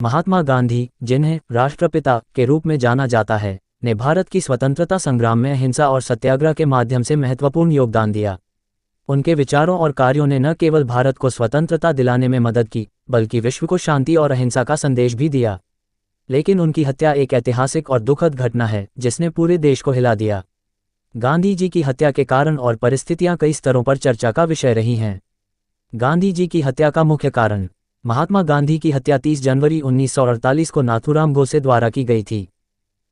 महात्मा गांधी, जिन्हें राष्ट्रपिता के रूप में जाना जाता है, ने भारत की स्वतंत्रता संग्राम में अहिंसा और सत्याग्रह के माध्यम से महत्वपूर्ण योगदान दिया। उनके विचारों और कार्यों ने न केवल भारत को स्वतंत्रता दिलाने में मदद की, बल्कि विश्व को शांति और अहिंसा का संदेश भी दिया। लेकिन उनकी हत्या एक ऐतिहासिक और दुखद घटना है जिसने पूरे देश को हिला दिया। गांधी जी की हत्या के कारण और परिस्थितियां कई स्तरों पर चर्चा का विषय रही हैं। गांधी जी की हत्या का मुख्य कारण। महात्मा गांधी की हत्या 30 जनवरी 1948 को नाथूराम गोडसे द्वारा की गई थी।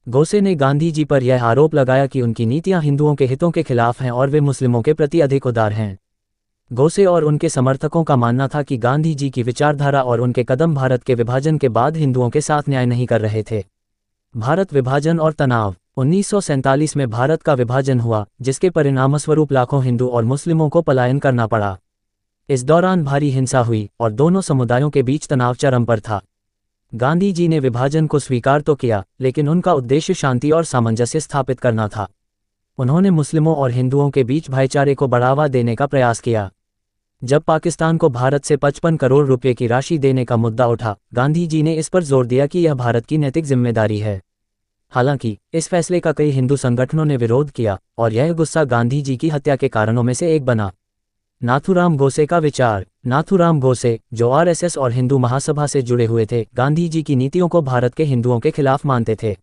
गोडसे ने गांधी जी पर यह आरोप लगाया कि उनकी नीतियां हिंदुओं के हितों के खिलाफ हैं और वे मुस्लिमों के प्रति अधिक उदार हैं। गोडसे और उनके समर्थकों का मानना था कि गांधी जी की विचारधारा और उनके कदम भारत के विभाजन के बाद हिंदुओं के साथ न्याय नहीं कर रहे थे। भारत विभाजन और तनाव। 1947 में भारत का विभाजन हुआ, जिसके परिणामस्वरूप लाखों हिंदू और मुस्लिमों को पलायन करना पड़ा। इस दौरान भारी हिंसा हुई और दोनों समुदायों के बीच तनाव चरम पर था। गांधी जी ने विभाजन को स्वीकार तो किया, लेकिन उनका उद्देश्य शांति और सामंजस्य स्थापित करना था। उन्होंने मुस्लिमों और हिंदुओं के बीच भाईचारे को बढ़ावा देने का प्रयास किया। जब पाकिस्तान को भारत से 55 करोड़ रुपए की राशि देने का मुद्दा उठा, गांधी जी ने इस पर जोर दिया कि यह भारत की नैतिक जिम्मेदारी है। हालांकि इस फैसले का कई हिंदू संगठनों ने विरोध किया और यह गुस्सा गांधी जी की हत्या के कारणों में से एक बना। नाथूराम गोडसे का विचार। नाथूराम गोडसे, जो आरएसएस और हिंदू महासभा से जुड़े हुए थे, गांधी जी की नीतियों को भारत के हिंदुओं के खिलाफ मानते थे।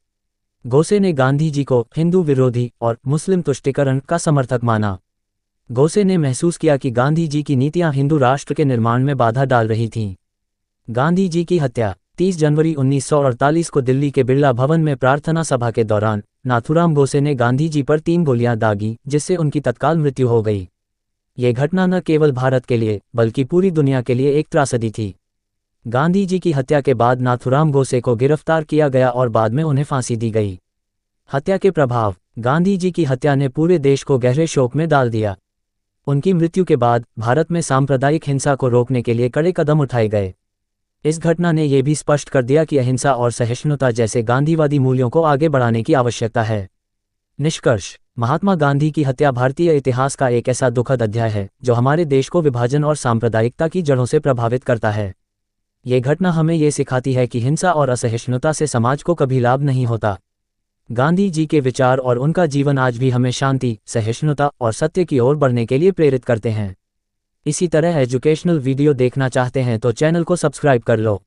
गोडसे ने गांधी जी को हिंदू विरोधी और मुस्लिम तुष्टीकरण का समर्थक माना। गोडसे ने महसूस किया कि गांधी जी की नीतियां हिंदू राष्ट्र के निर्माण में बाधा डाल रही थीं। गांधी जी की हत्या। 30 जनवरी 1948 को दिल्ली के बिरला भवन में प्रार्थना सभा के दौरान नाथूराम गोडसे ने गांधी जी पर 3 गोलियां दागी, जिससे उनकी तत्काल मृत्यु हो गई। ये घटना न केवल भारत के लिए बल्कि पूरी दुनिया के लिए एक त्रासदी थी। गांधी जी की हत्या के बाद नाथूराम गोडसे को गिरफ्तार किया गया और बाद में उन्हें फांसी दी गई। हत्या के प्रभाव। गांधी जी की हत्या ने पूरे देश को गहरे शोक में डाल दिया। उनकी मृत्यु के बाद भारत में सांप्रदायिक हिंसा को रोकने के लिए कड़े कदम उठाए गए। इस घटना ने यह भी स्पष्ट कर दिया कि अहिंसा और सहिष्णुता जैसे गांधीवादी मूल्यों को आगे बढ़ाने की आवश्यकता है। निष्कर्ष। महात्मा गांधी की हत्या भारतीय इतिहास का एक ऐसा दुखद अध्याय है जो हमारे देश को विभाजन और सांप्रदायिकता की जड़ों से प्रभावित करता है। ये घटना हमें ये सिखाती है कि हिंसा और असहिष्णुता से समाज को कभी लाभ नहीं होता। गांधी जी के विचार और उनका जीवन आज भी हमें शांति, सहिष्णुता और सत्य की ओर बढ़ने के लिए प्रेरित करते हैं। इसी तरह एजुकेशनल वीडियो देखना चाहते हैं तो चैनल को सब्सक्राइब कर लो।